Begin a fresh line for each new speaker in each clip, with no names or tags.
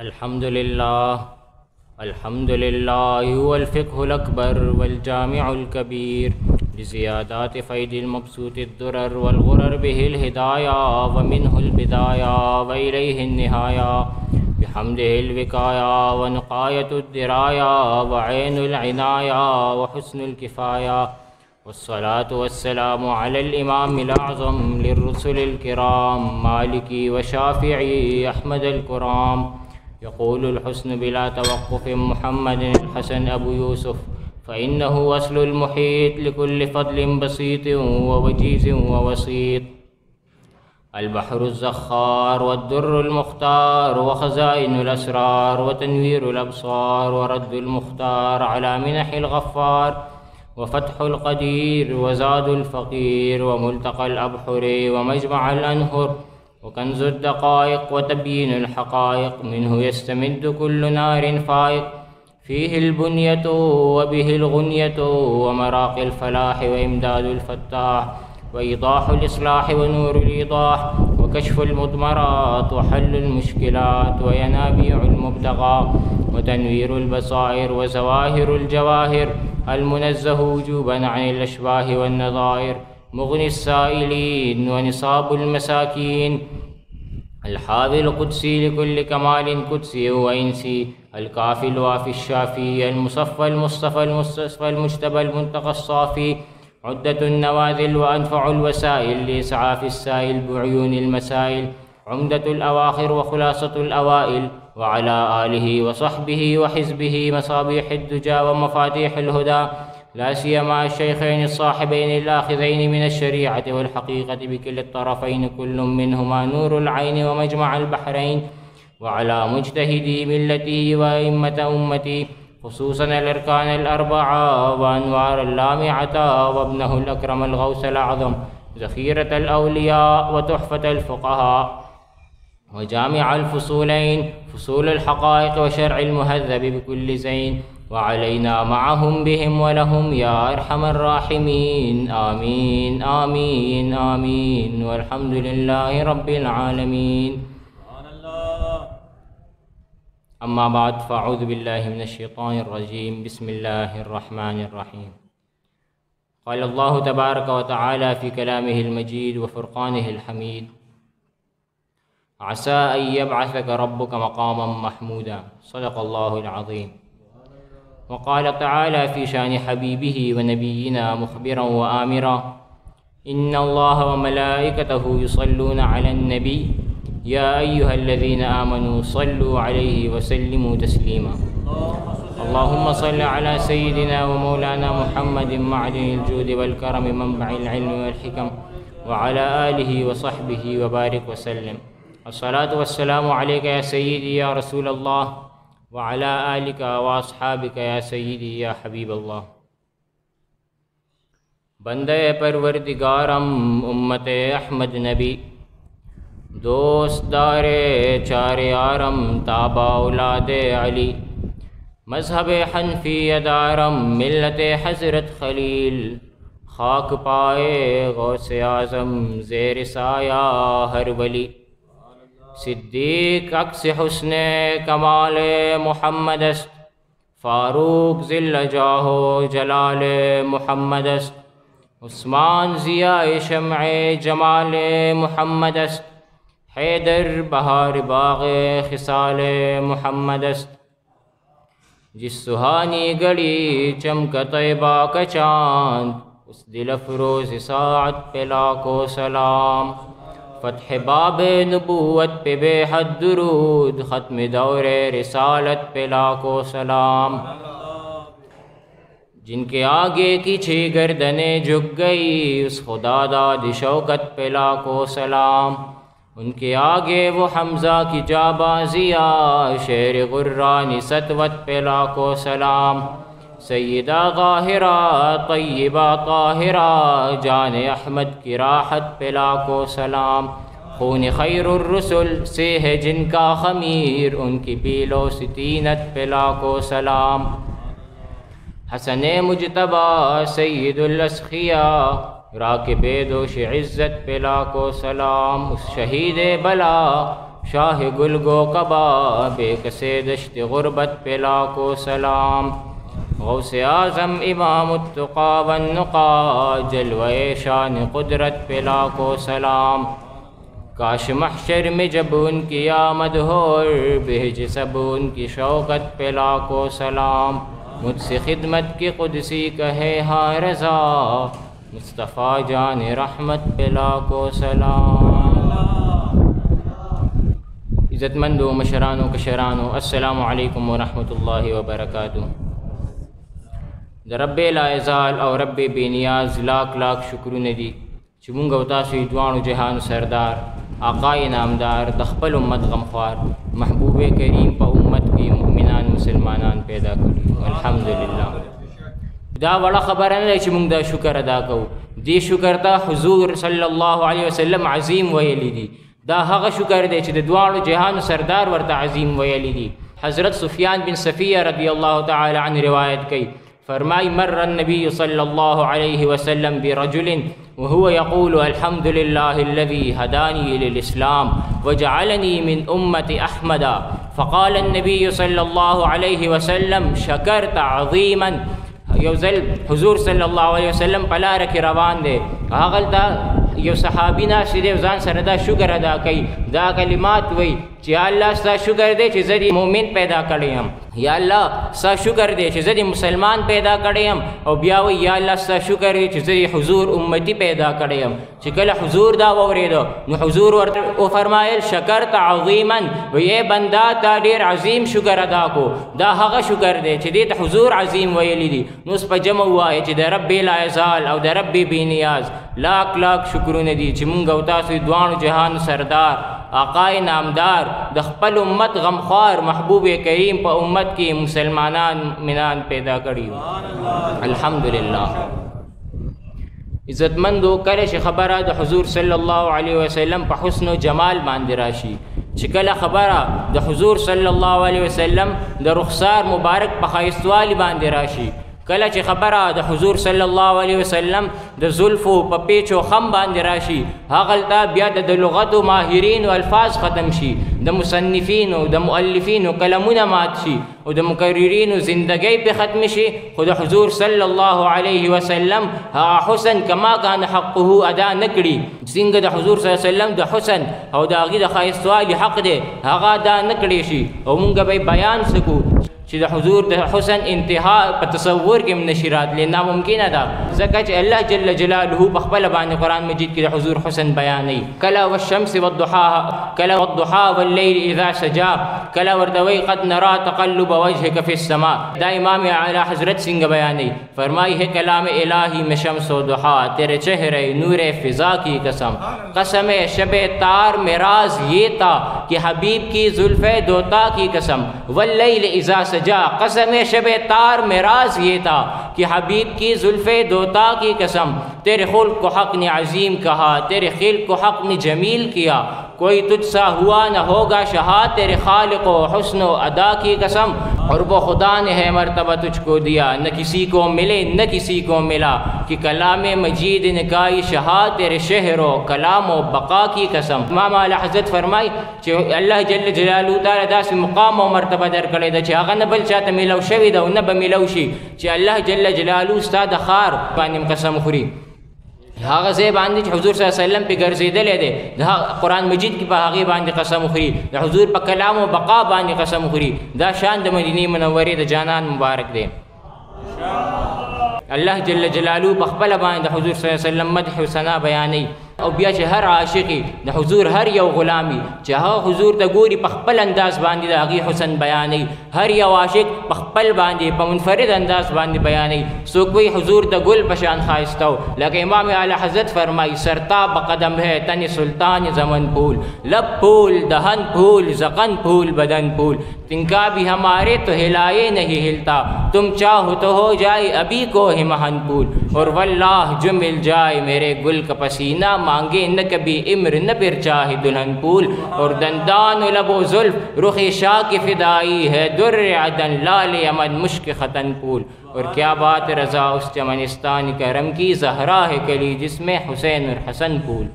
अल्हम्दुलिल्लाह वल फ़िक़्हुल अकबर वल जामिउल कबीर लिज़ियादात फ़ैदिल मबसूतिद दुरर वल गुरर बिहिल हिदाया व मिनहुल बिदाया व इलैहिन निहाया बिहम्दिहिल विकाया व नुक़ायतुद दिराया व ऐनुल इनाया व हुस्नुल किफ़ाया वस्सलातु वस्सलामु अलल इमामिल आज़म लिर्रुसुलिल किराम मालिकी व शाफ़िई अहमदुल कुराम यक़ूलुल हुस्न बिला तवक़्क़ुफ़ मुहम्मदिल हसन अबू यूसुफ़ फ़इन्नहु अस्लुल मुहीत लिकुल्लि फ़द्लिन बसीतिन व वजीज़िन व वसीत अल बहरुज़ ज़ख़्ख़ार वद्दुर्रुल मुख़्तार व ख़ज़ाइनुल असरार व तनवीरुल अबसार व रद्दुल मुख़्तार अला मिनहिल गफ़्फ़ार व फ़त्हुल क़दीर व ज़ादुल फ़क़ीर व मुल्तक़ल अबहुर व मजमअल अनहुर व कंज़ुद दक़ाइक़ व तबयीनुल हक़ाइक़ मिन्हु यस्तमिद्दु कुल्लु नारिन फ़ाइक़ फ़ीहिल बुनियतु व बिहिल गुनियतु व मराक़िल फ़लाह व इमदादुल फ़त्ताह व ईज़ाहुल इस्लाह व नूरुल ईज़ाह व कश्फ़ुल मुदमरात व हल्लुल मुश्किलात व यनाबीउल मुब्तग़ा व तनवीरुल बसाइर व ज़वाहिरुल जवाहिर अल मुनज़्ज़हु वुजूबन अनिल अशबाह वन नज़ाइर मुग़निस साइलीन व निसाबुल मसाकीन अल हाविल क़ुद्सी लिकुल्लि कमालिन क़ुद्सी व इंसी अल काफ़िल वाफ़िश शाफ़ी अल मुसफ़्फ़ल मुस्तफ़ल मुस्तफ़ल मुज्तबल मुंतक़स साफ़ी उद्दतुन नवाज़िल व अनफ़उल वसाइल लिइस्आफ़िस साइल बिउयूनिल मसाइल उम्दतुल अवाख़िर व ख़ुलासतुल अवाइल व अला आलिहि व सहबिहि व हिज़्बिहि मसाबिहुद दुजा व मफ़ातिहुल हुदा ला सियमा शैख़ैन साहिबैन आख़िज़ैन मिनश शरीअति वल हक़ीक़ति बिकिल्ति तरफ़ैन कुल्लुम मिनहुमा नूरुल ऐन व मजमअल बहरैन व अला मुज्तहिदी मिल्लती व अइम्मति उम्मती ख़ुसूसन अल अरकानिल अर्बआ व अनवारल लामिअता व इब्नहुल अकरमल गौसल अअज़म ज़ख़ीरतल औलिया व तुहफ़तल फ़ुक़हा व जामिअल फ़ुसूलैन फ़ुसूलुल हक़ाइक़ व शरअल मुहज़्ज़ब बिकुल्लि ज़ैन व अलैना मअहुम बिहिम व लहुम या अरहमर राहिमीन आमीन आमीन आमीन वल्हम्दुलिल्लाहि रब्बिल आलमीन। अम्मा बाद फ़अऊज़ु बिल्लाहि मिनश शैतानिर रजीम बिस्मिल्लाहिर रहमानिर रहीम। क़ाल अल्लाहु तबारक व तआला फ़ी कलामिहिल मजीद व फ़ुरक़ानिहिल हमीद असा अन यबअसक रब्बुक मक़ामम महमूदा सदक़ल्लाहुल अज़ीम। व क़ाल तआला फ़ी शानि हबीबिही व नबिय्यिना मुख़बिरन व आमिरा इन्नल्लाह व मलाइकतहु युसल्लूना अलन नबी या अय्युहल्लज़ीना आमनू सल्लु अलैहि व सल्लिमू तस्लीमा। अल्लाहुम्मा सल्लि अला सय्यिदिना व मौलाना मुहम्मदिन मअदिनिल जूदि वल करमि मनबअल इल्मि वल हिकम व अला आलिहि व सहबिहि व बारिक व सल्लिम। अस्सलातु वस्सलामु अलैका या सय्यिदी या रसूलल्लाह व अला आलिका व अस्हाबिका या सय्यिदी या हबीबल्लाह। बंदे परवरदिगारम उम्मते अहमद नबी दोस्तदारे चारे आरम ताबा औलादे अली मज़हब हनफी दारम मिल्लत हज़रत खलील खाक पाए गौसे आज़म ज़ेर साया हर वली सिद्दीक़ अक्स हुस्ने कमाले मुहम्मदस्त फ़ारूक ज़िल्ल जाहो जलाले मुहम्मदस्त उस्मान ज़ियाए शम्ए जमाले मुहम्मदस्त हैदर बहार बाग़े ख़िसाले मुहम्मदस्त जिस सुहानी घड़ी चमका तैबा का चाँद उस दिल अफ़रोज़ साअत पे लाखों सलाम। फ़त्ह बाबे नबूवत पे बेहद दुरूद ख़त्म दौरे रिसालत पे लाखों सलाम। जिनके आगे की छह गर्दनें झुक गई उस खुदादाद शौकत पे लाखों सलाम। उनके आगे वो हमज़ा की जाबाज़िया शेर गुर्रानी सतवत पे लाखों सलाम। सय्यदा ज़ाहिरा तय्यबा ताहिरा जाने अहमद की राहत पे लाखों सलाम। खून खैरुर रुसुल से है जिनका ख़मीर उनकी पीलो सितीनत पे लाखों सलाम। हसने मुजतबा सय्यदुल अस्ख़िया राकिबे दोश इज़्ज़त पे लाखों सलाम। उस शहीद बला शाह गुल गो कबा बेकसे दश्त गुरबत पे लाखों सलाम। गौसे आज़म इमामुत्तुक़ा वन्नुक़ा जलवे शान कुदरत पे लाखों सलाम। काश महशर में जब उनकी आमद हो बेहज सब उनकी शौकत पे लाखों सलाम। मुझसे खिदमत की कुदसी कहे हाँ रज़ा मुस्तफ़ा जान रहमत पे लाखों सलाम। इज़्ज़तमंदो मशरानो कशरानो अस्सलामु अलैकुम व रहमतुल्लाहि व बरकातुहू। रब्बे लाइज़ाल और रब्बे बेनियाज लाख लाख शुक्र नदी चुमुंग उतासी दुआनु जहान सरदार आकाए नामदार दखपल उम्मत गमख्वार महबूब करीम प उम्मत की मुमिनान मुसलमानान पैदा करी अल्हम्दुलिल्लाह। दा बड़ा खबर है कि मुंग दा शुक्र अदा करो दी शुक्र ता हुजूर सल्लल्लाहु अलैहि वसल्लम अजीम वयली दी दा हग शुक्र दे च दुआनु जहान सरदार वर्ता अजीम वयली दी। हज़रत सुफियान बिन सफ़िया रदियल्लाहु तआला अन्हु रिवायत कई फरमाई मर्र नबी सल्लल्लाहु अलैहि वसल्लम बिरजुलिन वहुव यक़ूलु अल्हम्दुलिल्लाहिल्लज़ी हदानी लिल इस्लाम वजअलनी मिन उम्मति अहमदा फ़क़ाल नबी सल्लल्लाहु अलैहि वसल्लम शकरत अज़ीमन। यौज़ल हुजूर सल्लल्लाहु अलैहि वसल्लम पला रखी रवान दे आगलता यो सहाबी नासिदे जान सरदा शुक्र अदा कई दा कलिमात वही या अल्लाह सा शुक्र दे कि ज़रिए मोमिन पैदा करे हम या अल्लाह सा शुक्र दे कि ज़रिए मुसलमान पैदा करे हम और बिया वही या अल्लाह सा शुक्र दे कि ज़रिए हुजूर उम्मती पैदा करे हम चिकल हुजूर दा वरेदो न हुजूर वो फरमायल शकरत अज़ीमन व ये बंदा ता ढेर अजीम शुक्र अदा को दा हग शुक्र दे कि दे हुजूर अजीम वयली दी नुस पर जमा हुआ है कि द रब्बे लाइज़ाल और द रब्बे बेनियाज लाख लाख शुक्र नदी चिमुंगा उतासी दुआनु जहान सरदार आकाए नामदार दखपल उम्मत गमख्वार महबूब करीम प उम्मत की मुसलमानान मिनान पैदा करी अल्हम्दुलिल्लाह। इज़्ज़तमंदो करेश खबरा द हुजूर सल्लल्लाहु अलैहि वसल्लम प हुस्न जमाल बांध राशि चिकला खबरा द हुजूर सल्लल्लाहु अलैहि वसल्लम द रुखसार मुबारक प खाइस्तवाली बांध राशि कला च खबरा द हुजूर सल्लल्लाहु अलैहि वसल्लम द जुल्फ़ो प पेचो खम बांध राशि हागलता बिया द लुगत माहिरीन व अल्फाज ख़त्म शी द मुसन्निफीन द मुअल्लिफीन कलमुना मात शी और द मुकर्रिरीन ज़िंदगी पे ख़त्म शी खुद हुजूर सल्लल्लाहु अलैहि वसल्लम हा हुसन कमा कान हक़्क़ुहु अदा नकड़ी सिंग द हुजूर सल्लल्लाहु अलैहि वसल्लम द हुसन और द आगी द खाइस्तवाली हक़ दे हागा अदा नकड़ी शी और मुंगा भाई बयान सकू कि हुजूर द हुसन इंतहा प तसव्वुर के नशिरात ले नामुमकिन अदा ज़का अल्लाह जल्ल जलालहू बखबल बान कुरान मजीद के हुजूर हुसन बयान नहीं कला वश्शम्स वद्दुहा वल्लैल इज़ा सजा कला वर्दवई क़द नरा तक़ल्लुब वजहिक फ़िस्समा दा इमाम आला हज़रत सिंह बयान नहीं फरमाई है कलाम इलाही में शम्स व दुहा तेरे चेहरे नूर फ़िज़ा की कसम कसम शब तार में राज ये था कि हबीब की ज़ुल्फ़े दोता की कसम वल्लैल इज़ा सजा कसम शब तार में राज ये था कि हबीब की जुल्फ़े दोता की कसम तेरे खुल्क़ को हक़ ने अज़ीम कहा तेरे खिल्क़ को हक़ ने जमील किया कोई तुझसा हुआ न होगा शहा तेरे खालिक़ व हुस्न व अदा की कसम और वो खुदा ने है मर्तबा तुझको दिया न किसी को मिले न किसी को मिला कि कलाम मजीद ने काई शहा तेरे शहर व कलाम व बका की कसम। इमाम आला हज़रत फरमाई कि अल्लाह जल्ल जलालहू ताला दास मुकाम व मर्तबा दर करे द आगा न बल चाहता मिलव शवी द न बमिलवशी कि अल्लाह जल्ल जलालहू उस्ताद खार पानिम कसम खुरी हागा से बांधी हुजूर सल्लल्लाहु अलैहि वसल्लम पे गर्जेदे ले दे दा कुरान मजीद की हागे बांधी कसम खुरी दा हुजूर प कलाम व बका बांधी कसम खुरी दा शान द मदीने मुनव्वरे द जानान मुबारक दे अल्लाह जल्ल जलालहू बखबल बांधी हुजूर सल्लल्लाहु अलैहि वसल्लम मदह सना बयानी और बिया हर आशिकी द हुजूर हर यौ गुलामी चाह हुजूर द गोरी पखपल अंदाज बांधी द आगी हुसन बयानी हर यौ आशिक पखपल बांधी प मुनफरिद अंदाज बांधी बयानी सो कोई हुजूर द गुल पशान खाइस्ता लेकिन इमाम आला हज़रत फरमाई सरता बकदम है तन सुल्तान ज़मन फूल लब फूल दहन फूल ज़क़न फूल बदन फूल तिनका भी हमारे तो हिलाए नहीं हिलता तुम चाहो तो हो जाए अभी को हिमहन फूल और वल्लाह जो मिल जाए मेरे गुल का पसीना मांगे न कभी इम्र न फिर चाहे दुल्हन फूल और दंदान लबो जुल्फ रुख शाह की फिदाई है दुर्र अदन लाल अमन मुश्क खतन फूल और क्या बात रज़ा उस चमनिस्तान करम की, ज़हरा है कली जिसमें हुसैन और हसन फूल।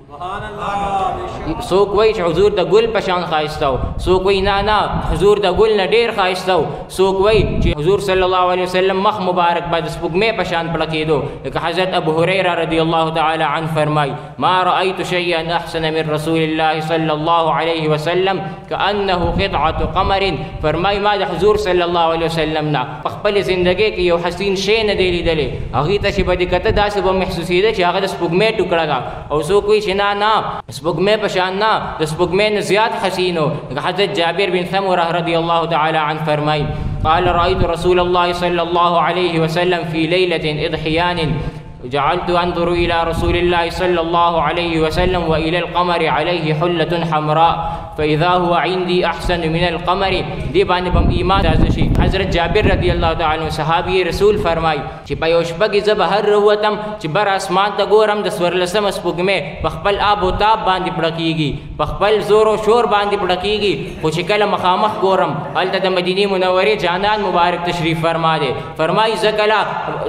सो कोई हुजूर द गुल पशान खाइस्ता हो, सो कोई ना हुजूर द गुल न डेर खाइस्ता हो, सो कोई हुजूर सल्लल्लाहु अलैहि वसल्लम मख मुबारक बाद स्पुगमे पशान पड़की दो। एक हज़रत अबू हुरैरा रदियल्लाहु तआला अन्हु फरमाई, मा रअयतु शयअन अहसन मिन रसूलिल्लाहि सल्लल्लाहु अलैहि वसल्लम कअन्नहु क़ितअतु क़मरिन। फरमाई मा द हुजूर सल्लल्लाहु अलैहि वसल्लम ना पखपल जिंदगी की यो हसीन शे न देली दले अगी तशी बदी कत दास ब महसूसीदे कि अगर स्पुगमे टुकड़ा और सो कोई शिना ना स्पुगमे पशान ना स्पुगमे न ज़्यादा हसीन हो। हज़रत जाबिर बिन समुरा रदियल्लाहु तआला अन्हु फरमाई, क़ाल रअयतु रसूलल्लाह सल्लल्लाहु अलैहि वसल्लम फ़ी लैलतिन इज़हियानिन जअलतु अंज़ुरु इला रसूलिल्लाह सल्लल्लाहु अलैहि वसल्लम व इलल क़मरि अलैहि हुल्लतुन हमरा फ़इज़ा हुवा इंदी अहसन मिनल क़मरि। दी बाने बम ईमान दाज़शी हज़रत जाबिर रदियल्लाहु तआला अन्हु सहाबी रसूल फरमाई कि पयोशबगी जब हर रुवतम कि बर आसमान त गोरम द स्वरलसम स्पुगमे पखपल आब व ताब बांधी पड़कीगी, पखपल जोर व शोर बांधी पड़कीगी, कुछ कल मखामख गोरम अल त मदीने मुनव्वरे जानान मुबारक तशरीफ फरमा दे। फरमाई ज़कला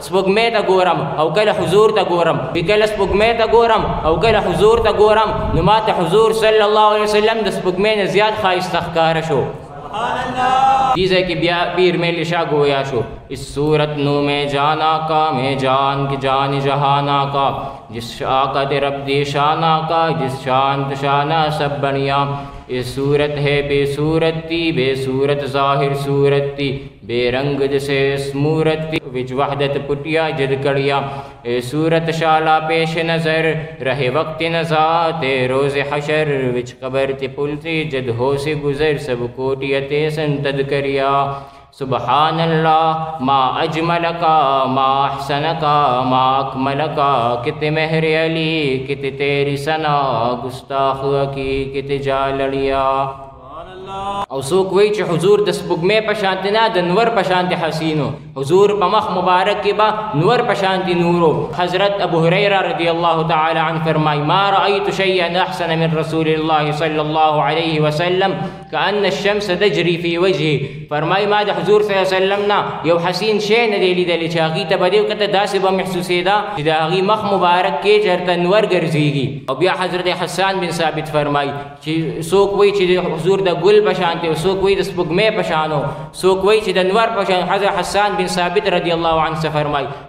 स्पुगमे त गोरम औ कल हुजूर त गोरम, बिकल स्पुगमे त गोरम औ कल हुजूर त गोरम, नुमा त हुजूर सल्लल्लाहु अलैहि वसल्लम द स्पुगमे ने ज़्यादा खाइस्ता ख़ार शो। चीज़ कि पीर में लिशा गोया शो इस सूरत नू में जाना का मैं जान की जान जहाना का, जिस शाकत रब दी शाना का जिस शांत शाना सब बनिया। इस सूरत है बेसूरती बेसूरत ज़ाहिर सूरती बेरंग जैसे स्मूरती विच वहदत पुटिया जद कड़िया। ए सूरत शाला पेश नज़र रहे वक्त नज़ाते रोज़ हशर विच कबर ते पुलती जद हो से गुज़र सब कोटियते संतद करिया। सुबहान अल्लाह मा अजमल का मा अहसन का मा अकमल का, कित मेहर अली कित तेरी सना गुस्ताख की कित जालड़िया। और सो कोई च हुजूर द स्पुगमे पशांति ना दनवर पशांति हसीनो, हुजूर पमख मुबारक के बा नूर पशांति नूरो। हज़रत अबू हुरैरा रदियल्लाहु तआला अन्हु फरमाई, मा रअयतु शयअन अहसन मिन रसूलिल्लाहि सल्लल्लाहु अलैहि वसल्लम कअन्न अश-शम्स तजरी फी वजही। फरमाई मा द हुजूर सल्लल्लाहु अलैहि वसल्लम ना यो हसीन शे न देली दली छागी त बदे कत दास ब महसूसेदा दागी मख मुबारक के चरता नूर गरजीगी। और बिया हज़रत हसन बिन साबित फरमाई कि सो कोई च हुजूर द गुल पशांति सो कोई स्पुगमे पशानो सो कोई दनवर पशान। हज़रत हसन बिन साबित रदियल्लाहु अन्हु से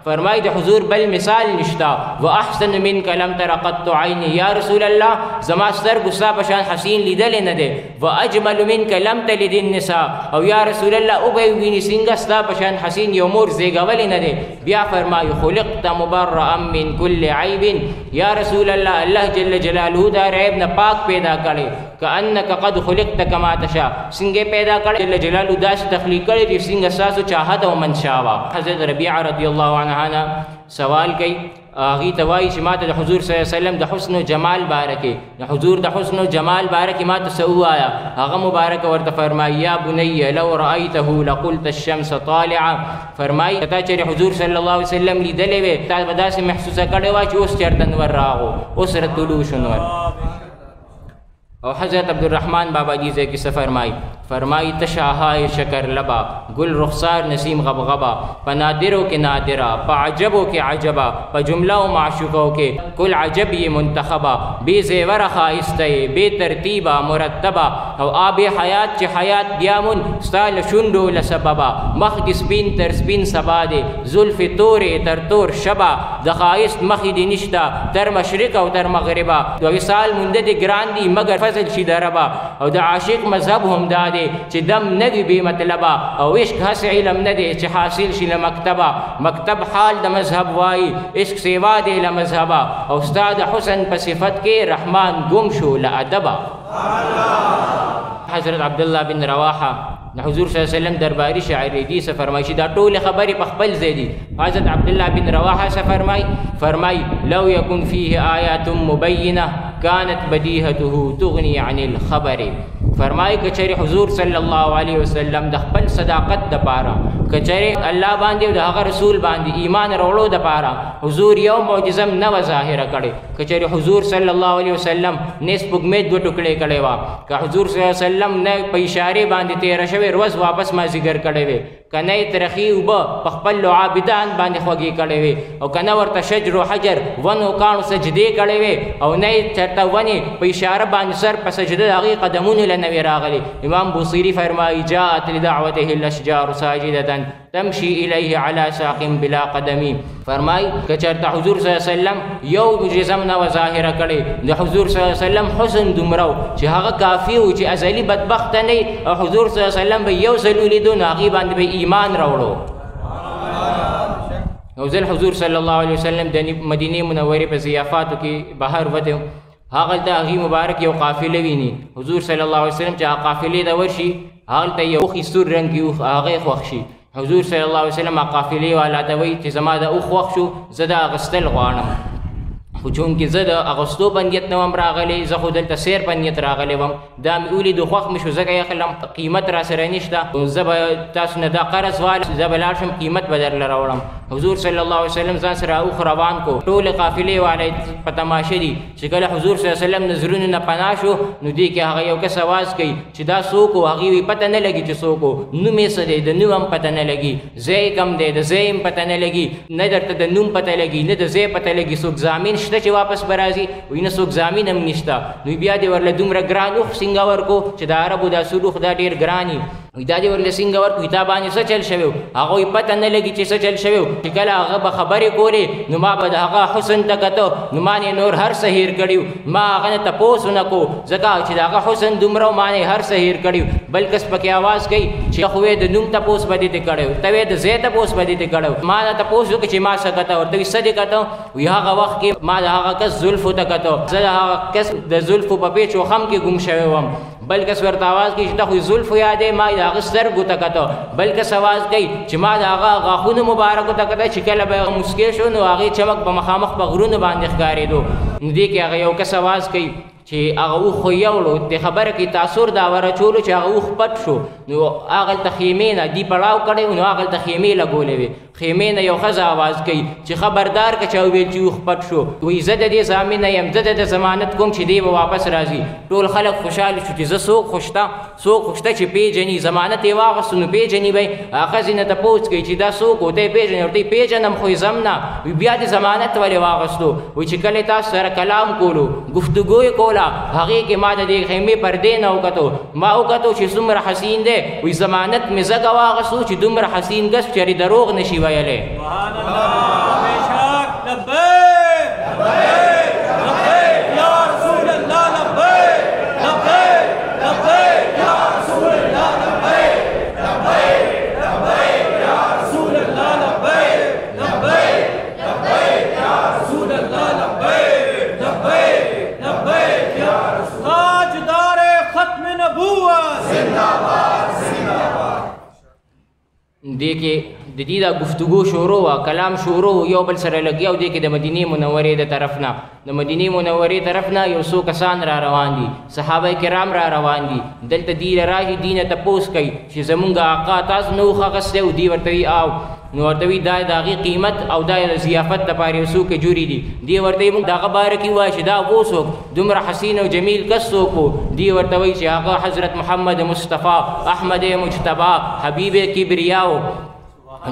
फरमाई द हुजूर बल मिसाल निश्ता व अहसन मिन कलम तरा क़त्तु आइनी। या रसूल अल्लाह जमा सर गुस्सा पशान हसीन लिदले न दे व अजमल मिन कलम तलिदिन निसा। और या रसूल अल्लाह उबैनी सिंगस्ता पशान हसीन योमोर ज़ेगवली न दे। बिया फरमाई खुलिक़्त मुबर्रअम मिन कुल्लि ऐबिन। या रसूल अल्लाह अल्लाह जल्ल जलालहू दा ऐब न पाक पैदा करे कअन्नक क़द खुलिक़्त कमा तशा सिंगे पैदा करे जल्ल जलालहू दास तख्लीक करे जी सिंग सासु चाहत व मनशावा। हज़रत रबिया रदियल्लाहु अन्हा सवाल कई आगी तवाई मात हुजूर सल्लल्लाहु अलैहि वसल्लम द हुस्न जमाल बारके हुजूर द हुस्न जमाल बारके मात सऊ आया आगा मुबारक वर्त फरमाई, या बुनैया लौ रअयतहू लक़ुल्त अश-शम्स तालिआ। फरमाई तता चरे हुजूर सल्लल्लाहु अलैहि वसल्लम ली दलेवे ता बदा से महसूस कड़ेवा कि उस चरतनवर राहो उस रतुलू शुनवर। और हज़रत अब्दुर्रहमान बाबा जीज़े की सफ़रमाई फरमाई तशाहाए शकर लबा गुल रुखसार नसीम गबगबा पनादिरों के नादिरा पाजबों के अजबा पजुमलाओं माशुकों के कुल अजब ये मुंतखबा बेजेवर खाइस्ते बेतरतीबा मुरतबा। और आब हयात च हयात दियामुन साल शुंडो लसबबा मखदिस्बिन तरस्बिन सबादे जुल्फ़ तोरे तर तोर शबा दखाइस्त मखिद निश्ता तर मशरिक और तर मगरिबा। तो विसाल मुंदद ग्रांदी मगर फजल शिदरबा। और द आशिक मजहब हम दादे च दम नदी बेमतलबा और इश्क हस इलम न दे च हासिल शिल मकतबा। मकतब हाल द मजहब वाई इश्क सेवा दे ल मजहबा। और उस्ताद हुसन पसिफत के रहमान गुम शो ल अदबा। हज़रत अब्दुल्लाह बिन रवाहा हुजूर सल्लल्लाहु अलैहि वसल्लम दरबारी शायरी दी से फरमाइशी दा टोल खबर पखपल ज़ेदी। हज़रत अब्दुल्लाह बिन रवाहा से फरमाई लौ यकुन फ़ीहि आयातुम मुबय्यिना कानत बदीहतुहु तुगनी अनिल खबर। फरमाई कि चरे हुजूर सल्लल्लाहु अलैहि वसल्लम द खपल सदाकत द पारा کچره الله باندې او د هغه رسول باندې ایمان راوړو د پاره حضور یو معجزه نه ظاهره کړي. کچره حضور صلی الله علیه وسلم نه سپوږمۍ دوه ټوکړې کړي وا، که حضور صلی الله علیه وسلم نه په اشاره باندې تیر شوی روز واپس مازیګر کړي وي، کنه ترخی وب په خپل عابدان باندې خوږی کړي وي، او کنه ورته شجر او حجر ونو کانو سجدي کړي وي، او نه چرته ونی په اشاره باندې سر په سجده هغه قدمونه لنوي راغلي. امام بوصيري فرمایي جاءت لدعوته الاشجار ساجده تمشي الیه علی ساق بلا قدمی. فرمای که چرته حضور صلی الله علیه وسلم یو معجزه نه ظاهره کړي، د حضور صلی الله علیه وسلم حسن دومره چې هغه کافی و چې ازلی بدبخت نه، او حضور صلی الله علیه وسلم به یو ځل ولیدو نو هغې باندې به ایمان راوړو. یو ځل حضور صلی الله علیه وسلم د مدینې منورې په ضیافاتو کې بهر وته، هغلته هغې مبارک یو قافله ویني. حضور صلی الله علیه وسلم چې هغه قافلې ته ورشي هغلته یو اوښ سور رنګ کې هغې خوښ شي. حضور صلی الله علیه وسلم قافلې والا ته وایي چې زما د اوښ خوښ شو زه د اغوستل غواړم، خو چونکې زه د اغوستو په نیت نه وم راغلی، زه خو دلته سیر په نیت راغلی وم، دا مې ولید خوښ مې شو ځکه یې اخلم قیمت را سره نشته، زه به تاسو نه دا قرض والم، زه به لاړ شم قیمت به درله راوړم. حضور صلی الله علیه وسلم ځان سره اوښ روان کو، ټولې قافلې والا په تماشه دي چې کله حضور صلی الله علیه وسلم نظرونو نه پناه شو نو دې کې هغه یو کس اواز کوي چې دا څوک و؟ هغې وایي پته نه لګي چې څوک و، نوم یې څه دی؟ د نوم هم پته نه لګي، ځای کم دی د ځای هم پته نه لګي، نه درته د نوم پته لګي نه د ځای پته لګي. څوک ضامن شته چې واپس به راځي؟ وایي نه څوک ضامن هم نشته. نو بیا دې ورله دومره ګران اوښ څنګه ورکو چې د عربو دا اصول اوښ دا ډېر ګران وي، دا دې ورله څنګه ورکړو؟ تا باندې څه چل شوی و؟ هغوی پته نه لګي چې څه چل شوی و، چې کله هغه به خبرې کولې نو ما به د هغه حسن ته کته، نو ما نه نور هر څه هېر کړي و، ما هغه نه تپوس ونه کو ځکه چې د هغه حسن دومره ما نه هر څه هېر کړي و. بل کس پکې آواز کوي چې خو یې د نوم تپوس به دې ته کړی و، ته یې د ځای تپوس به دې ته کړی و، ما نه تپوس وکړي چې ما څه کته؟ ورته وایي څه دې کته؟ وایي هغه وخت کې ما د هغه کس زلفو ته کته، زه د هغه کس د زلفو په پیچ و خم کې ګم شوی وم. بل کس ورته آواز کوي چې ته خو زلفو یادې، ما د هغه سترګو ته کته. بل کس آواز کوي چې ما د هغه غاښونو مبارکو ته کته چې کله به هغه مسکې شو نو هغې چمک په مخامخ په غرونو باندې ښکارېدو. نو دې کې هغه یو کس آواز کوي چې هغه اوښ خو یوړو، د خبره کې تاثر دا ورچولو چې هغه اوښ پټ شو، نو هغلته خیمې نه دي پړاو کړی و، نو هغلته خیمې لګولې وې. خیمې نه یو ښځه آواز کوي چې خبردار که چا وویل چې اوښ پټ شو، وایي زه د دې ضامنه یم، زه د ضمانت کوم چې دی به واپس راځي. ټول خلک خوشحاله شو چې زه څوک خو شته چې پیژني، ضمانت یې واغوستو نو پیژني به یې. هغه ښځې نه تپوس کوي چې دا څوک و؟ ته یې پیژنې؟ ورته یې پیژنم خو یې ځم نه. وایي بیا دې ضمانت ولې واغوستو؟ وایي چې کله تاسو سره کلام کولو گفتگو یې کوله هغې کې ما د دې خیمې پردې نه وکتو، ما وکتو چې څومره حسین دی. وایي ضمانت مې ځکه واغوستو چې دومره حسین کس چېرې دروغ نشي ویلی. سبحان الله بېشک لبیک لبیک لبیک یا رسول الله لبیک لبیک لبیک یا رسول الله لبیک لبیک لبیک یا رسول الله لبیک لبیک لبیک یا رسول الله لبیک لبیک لبیک یا رسول تاجدار ختم نبوت زندہ باد زندہ باد. دې کې د دې دا گفتگو شروع وه، کلام شروع یو بل سره لګیا او دې کې د مدینې منورې د طرف نه د مدینې منورې طرف نه یو څو کسان را روان دي، صحابه کرام را روان دي. دلته دې راشي دې نه تپوس کوي چې زمونږ آقا تاسو نه اوښ اخیستی و؟ دې ورته وایي او، نو ورته وایي دا د هغې قیمت او دا د ضیافت دپاره یو څوک جوړې دي. دې ورته وایي موږ د هغه باره کې ووایه چې دا و څوک دومره حسین او جمیل کس څوک و؟ دې ورته وایي چې هغه حضرت محمد مصطفی احمد مجتبی حبیب کبریا و.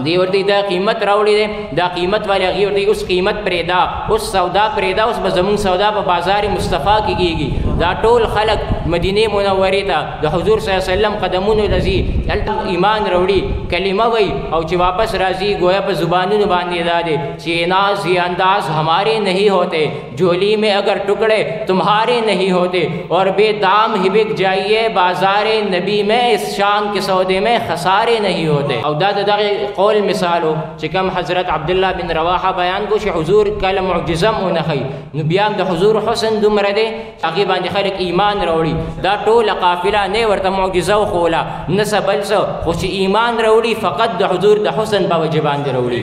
دی ورته دا قیمت راوړی دی، دا قیمت والی هغې ورته اوس قیمت پرېږده، اوس سودا پرېږده، اوس به زمونږ سودا په بازار مصطفی کې کېږي. دا ټول خلک مدینې منورې ته د حضور صلی الله علیه وسلم قدمونو ته ځي، هلته ایمان راوړي، کلمه وایي او چې واپس راځي گویا په زبانونو باندې دا دی چې ناز یہ انداز ہمارے نہیں ہوتے، جھولی میں اگر ٹکڑے تمہارے نہیں ہوتے، اور بے دام ہی بک جائیے بازار نبی میں، اس شان کے سودے میں خسارے نہیں ہوتے. او دا دغه قول مثالو چې کوم حضرت عبدالله بن رواحه بیان کو چې حضور کله معجزه ونه ښیي نو بیا هم د حضور حسن دومره دی هغې باندې خلک ایمان راوړي. دا ټوله قافله نه ورته معجزه وښوله نه څه بل څه، خو چې ایمان راوړي فقط د حضور د حسن په وجه باندې راوړي.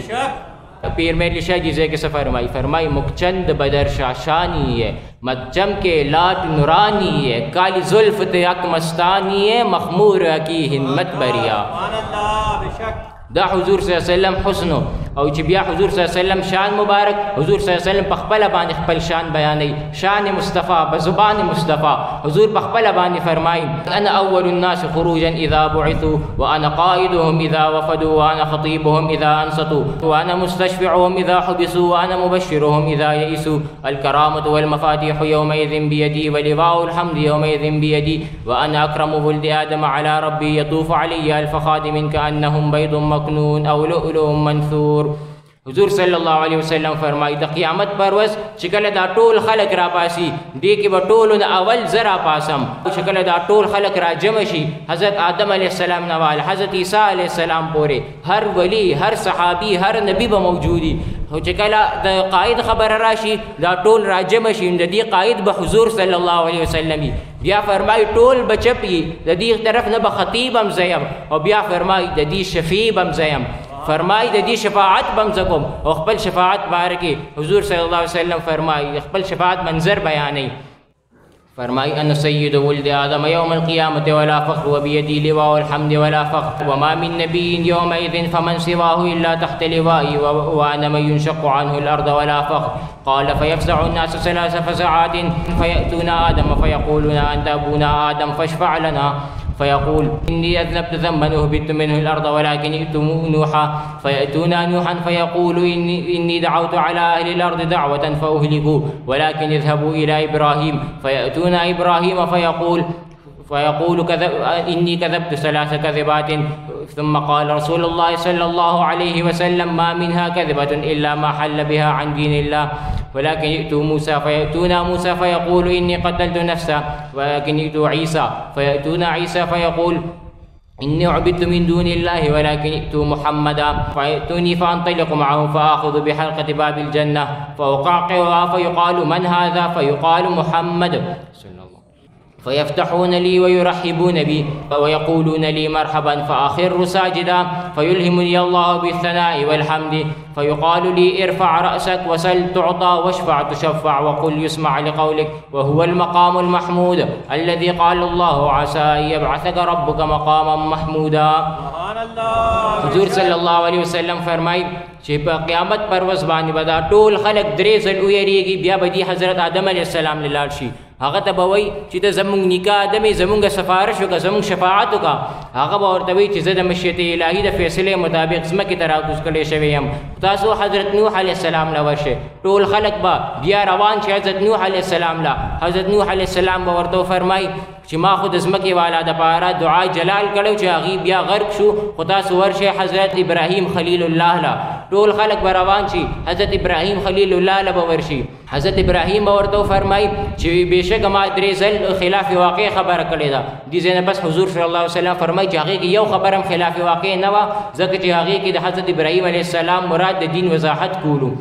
پیر میلی شاہ جی سے فرمائی فرمائی مکچند بدر شاشانی ہے مجم کے لاٹ نورانی ہے کالی زلف اک مستانی ہے مخمور کی ہمت بریا دا حضور صلی اللہ علیہ وسلم حسنو او چې بیا حضور صلی الله علیه وسلم شان مبارک حضور صلی الله علیه وسلم په خپل باندې خپل شان بیانوي شان مصطفی بزبان مصطفی حضور په خپل باندې فرمایي انا اول الناس خروجا اذا بعثوا وانا قائدهم اذا وفدوا وانا خطيبهم اذا انصتوا وانا مستشفعهم اذا حبسوا وانا مبشرهم اذا يئسوا الكرامه والمفاتيح يومئذ بيدي ولواء الحمد يومئذ بيدي وانا اكرم ولد ادم على ربي يطوف علي الف خادم كانهم بيض مكنون او لؤلؤ منثور حضور صلی الله علیه وسلم فرمایي د قیامت پر ورځ چې کله دا ټول خلک را پاسي دې کې به ټولو نه اول زه را پاسم چې کله دا ټول خلک را جمع شي حضرت آدم علیه السلام نه وال حضرت عیسی علیه السلام پورې هر ولی هر صحابي هر نبی به موجودي او چې کله د قائد خبر راشي دا ټول را جمع شي د دې قائد به حضور صلی الله علیه وسلم بیا فرمایي ټول بچپي د دې طرف نه به خطیب هم زیم او بیا فرمایي د دې شفیع هم زیم فرمائی د دې شفاعت بم زکم او خپل شفاعت باره کې حضور صلی الله علیه وسلم فرمائی خپل شفاعت منظر بیانوي فرمائی انا سید ولد آدم یوم القیامة ولا فخر وبیدی لواء الحمد ولا فخر وما من نبی یومئذ فمن سواه الا تحت لوائي وانا من ينشق عنه الارض ولا فخر قال فيفزع الناس ثلاث فزعات فيأتون آدم فيقولون أنت أبونا آدم فاشفع لنا فيقول إني أذنبت ذنبا أهبطت منه الأرض ولكن ائتوا نوحا فيأتون نوحا فيقول إني دعوت على أهل الأرض دعوة فأهلكوا ولكن اذهبوا إلى إبراهيم فيأتون إبراهيم فيقول إني كذبت ثلاث كذبات ثم قال رسول الله صلى الله عليه وسلم ما منها كذبة إلا ما حل بها عن دين الله ولكن يأتوا موسى فيأتون موسى فيقول إني قتلت نفسا ولكن يأتوا عيسى فيأتون عيسى فيقول إني عبدت من دون الله ولكن ائتوا محمدا فيأتوني فأنطلق معهم فآخذ بحلقة باب الجنة فأقعقعها فيقال من هذا فيقال محمد فيفتحون لي ويرحبون بي ويقولون لي مرحبا فأخر ساجدا فيلهمني الله بالثناء والحمد فيقال لي ارفع رأسك وسل تعطى واشفع تشفع وقل يسمع لقولك وهو المقام المحمود الذي قال الله عسى أن يبعثك ربك مقاما محمودا حضور صلی الله علیه وسلم فرمائی چې په قیامت پر ورځ باندې به دا ټول خلک درې ځل ویریږي بیا به دې حضرت آدم علیه السلام لاړ شي هغه ته به وایي چې ته زمونږ نیکه آدم یې زمونږ سفارش وکړه زمونږ شفاعت وکړه هغه به ورته وایي چې زه د مشیت الهي د فیصلې مطابق ځمکې ته راکوز کړی شوی یم تاسو حضرت نوح علیه السلام له ورشئ ټول خلک به بیا روان شي حضرت نوح علیه السلام له حضرت نوح علیه السلام به ورته وفرمایي چې ما خو د ځمکې والا دپاره دعا جلال کړی چې هغې بیا غرق شو خو تاسو ورشئ حضرت ابراهیم خلیل الله له ټول خلک به روان شي حضرت ابراهیم خلیل الله له به ورشي حضرت ابراهیم به ورته وفرمایي چې بېشکه ما درې ځل خلاف واقع خبره کړې ده دې ځای نه بس حضور صلی الله علیه وسلم فرمایي چې هغې کې یو خبره هم خلاف واقع نه وه ځکه چې هغې کې د حضرت ابراهیم علیه السلام مراد د دین وضاحت کولو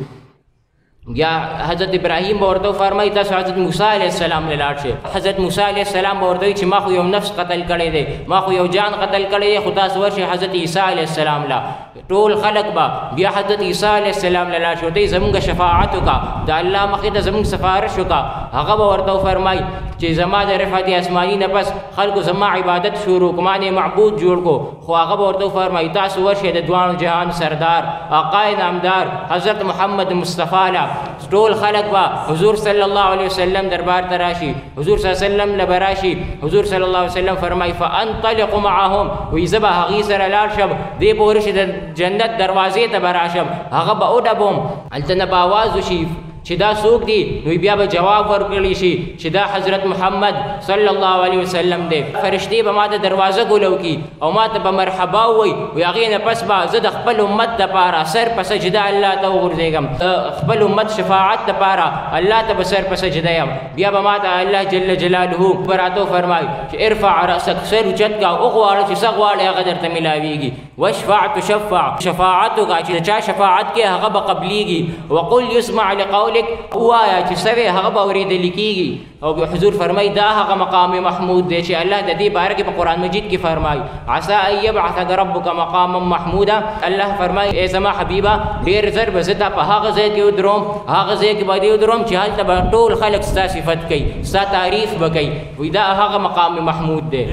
یا حضرت ابراهیم به ورته وفرمایي تاسو حضرت موسی علیه السلام له لاړ شئ حضرت موسی علیه السلام به ورته وایي چې ما خو یو نفس قتل کړی دی ما خو یو جان قتل کړی دی خو تاسو ورشئ حضرت عیسی علیه السلام له ټول خلک به بیا حضرت عیسی علیه السلام له لاړ شي ورته زمونږ شفاعت وکړه د الله مخې ته زمونږ سفارش وکړه هغه به ورته وفرمایي چې زما د رفعت آسماني نه پس خلکو زما عبادت شروع کړو ما نه معبود جوړ کړو خو هغه به ورته وفرمایي تاسو ورشئ د دواړو جهان سردار آقای نامدار حضرت محمد مصطفی له ټول خلق با حضور صلی الله علیه وسلم دربار ته راشي حضور صلی الله علیه وسلم له به راشي حضور صلی الله علیه وسلم فرمایي فانطلق معهم وایي زه به هغې سره لاړ شم دې به ورشي د جنت دروازې ته به راشم هغه به وډبوم هلته نه به آواز وشي چې دا څوک دی نو بیا به جواب ورکړی شي چې دا حضرت محمد صلی الله علیه وسلم دی فرشتې به ما ته دروازه ګولو کی او ما ته به مرحبا ووایي وایي هغې نه پس به زه د خپل امت دپاره سر په سجده الله ته وغورځېږم د خپل امت شفاعت دپاره الله ته به سر په سجده یم بیا به ما ته الله جل جلاله به راته وفرمایي چې ارفع رأسک سر اوچت کړه وغواړه چې څه غواړې هغه درته میلاویږي واشفع تشفع شفاعت وکړه چې د چا شفاعت کې هغه به قبلیږي وقل یسمع لقول قولك وایا چې سوي هغه به اورېدل کېږي. او حضور فرمایي دا هغه مقام محمود دی چې الله د دې باره کې په قرآن مجید کې فرمایي عسى ان يبعثك ربك مقاما محمودا. الله فرمایي ای زما حبیبه ډېر ژر به زه تا په هغه ځای کې ودروم، هغه ځای کې به دې ودروم چې هلته به ټول خلک ستا صفت کوي، ستا تعریف به کوي. وایي دا هغه مقام محمود دی.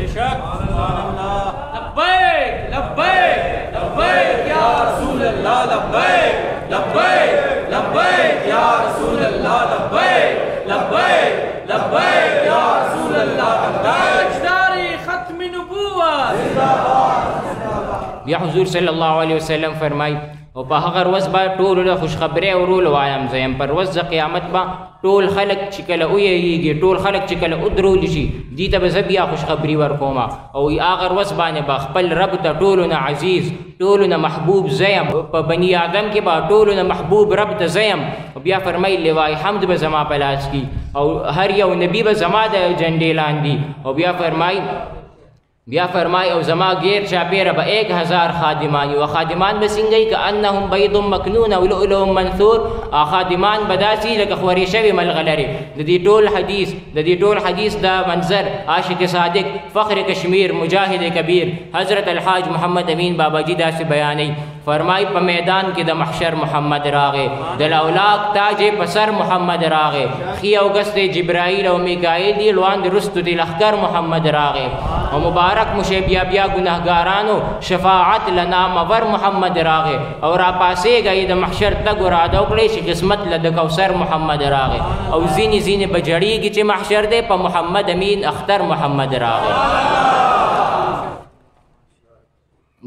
لبیک لبیک لبیک یا رسول اللہ، لبیک لبیک لبیک یا رسول اللہ، لبیک لبیک لبیک یا رسول اللہ، تاجداری ختم نبوت.
بیا حضور صلی الله علیه وسلم فرمایي او په هغه ورځ به ټولو له خوشخبرۍ ورولو وایم زه یم. پر ورځ د قیامت به ټول خلک چې کله ویریږي، ټول خلک چې کله ودرول شي، دې ته به زه بیا خوشخبري ورکوم. او هغه ورځ باندې به خپل رب ته ټولو نه عزیز، ټولو نه محبوب زه یم. په بني آدم کې به ټولو نه محبوب رب ته زه یم. بیا فرمایي لوای حمد به زما په لاس کې او هر یو نبي به زما د جنډې لاندې. او بیا فرمای او زما غیر چاپیره به 1000 خادمان و خادمان به څنګه کأنهم بيض مكنون او لؤلؤ منثور. خادمان به داسې لکه خورې شوي ملغلرې. د دې ټول حدیث دا منظر عاشق صادق فخر کشمیر مجاهد کبیر حضرت الحاج محمد امین باباجي داسې بیانوي. فرمای په میدان کې د محشر محمد راغی، د لولاک تاج په سر محمد راغی، خی او ګست جبرائیل او میکائیل دی لوان د رستو دی لخر محمد راغی. او مبارک مشه بیا ګناهګارانو شفاعت لنا مور محمد راغی. او را پاسېږئ د محشر تګ اراده وکړئ چې قسمت له د کوثر محمد راغی. او ځینې به جړېږي چې محشر دی په محمد امین اختر محمد راغی.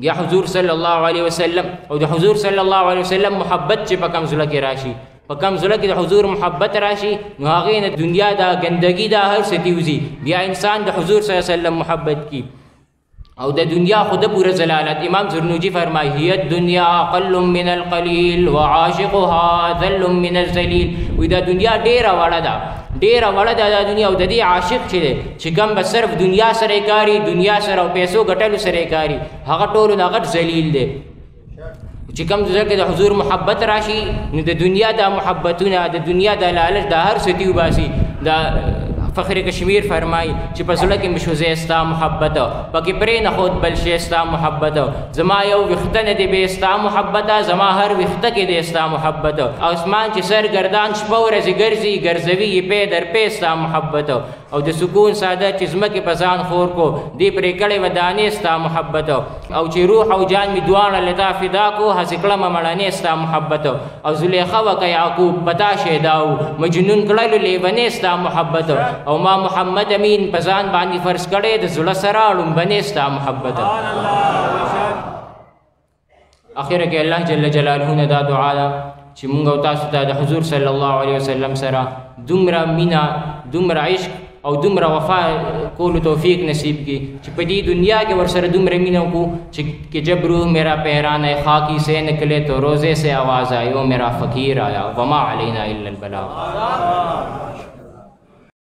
بیا حضور صلی الله علیه وسلم او د حضور صلی الله علیه وسلم محبت چې په کوم زړه کې راشي، په کوم زړه کې د حضور محبت راشي، نو هغې نه دنیا دا ګندګي دا هر څه تیوځي. بیا انسان د حضور صلی الله علیه وسلم محبت کی او د دنیا خود پورا زلالت. امام زرنوجی فرمایي هي الدنیا اقل من القلیل وعاشقها ذل من الذلیل. وی دا دنیا ډیره وړه ده، ډیره وړه ده دا دنیا. او د دې عاشق چې دی چې کوم به صرف دنیا سره کاري، دنیا سره او پیسو ګټلو سره کاري، هغه ټولو نه غټ ذلیل دی. چې کوم ځای کې د حضور محبت راشي نو د دنیا دا محبتونه، د دنیا دا لالچ دا هر څه تیو باسي. دا فخر کشمیر فرمایي چې په زړه کې مې شو زه ستا محبت، پکې پرې نه خود بل شی ستا محبت. زما یو ویښته نه دی بې ستا محبت، زما هر ویښته کې دی ستا محبت. اسمان چې سر ګردان شپه ورځې ګرځي ګرځوي یې پی در پی ستا محبت. او د سکون ساده چې ځمکې په ځان خور کو دې پرې کړې و دانې ستا محبت. او چې روح او جان مې دواړه له تا فدا کو هسې کړمه مړنې ستا محبت. او زلیخه وکه یعقوب پتا شیدا و مجنون کړلو لیونې ستا محبت. او ما محمد امین په ځان باندې فرض کړی د زړه سره لومبنې ستا محبت. اخره کې الله جل جلاله نه دا دعا ده چې مونږ او تاسو ته د حضور صلی الله علیه وسلم سره دومره مینه، دومره عشق او دومره وفا کولو توفیق نصیب کی چې په دې دنیا کې ورسره دومره مینه وکړو چې جب روح میرا پیران ہے خاکی سے نکلے تو روزے سے آواز آئی، وہ میرا فقیر آیا وما علینا الا البلاغ.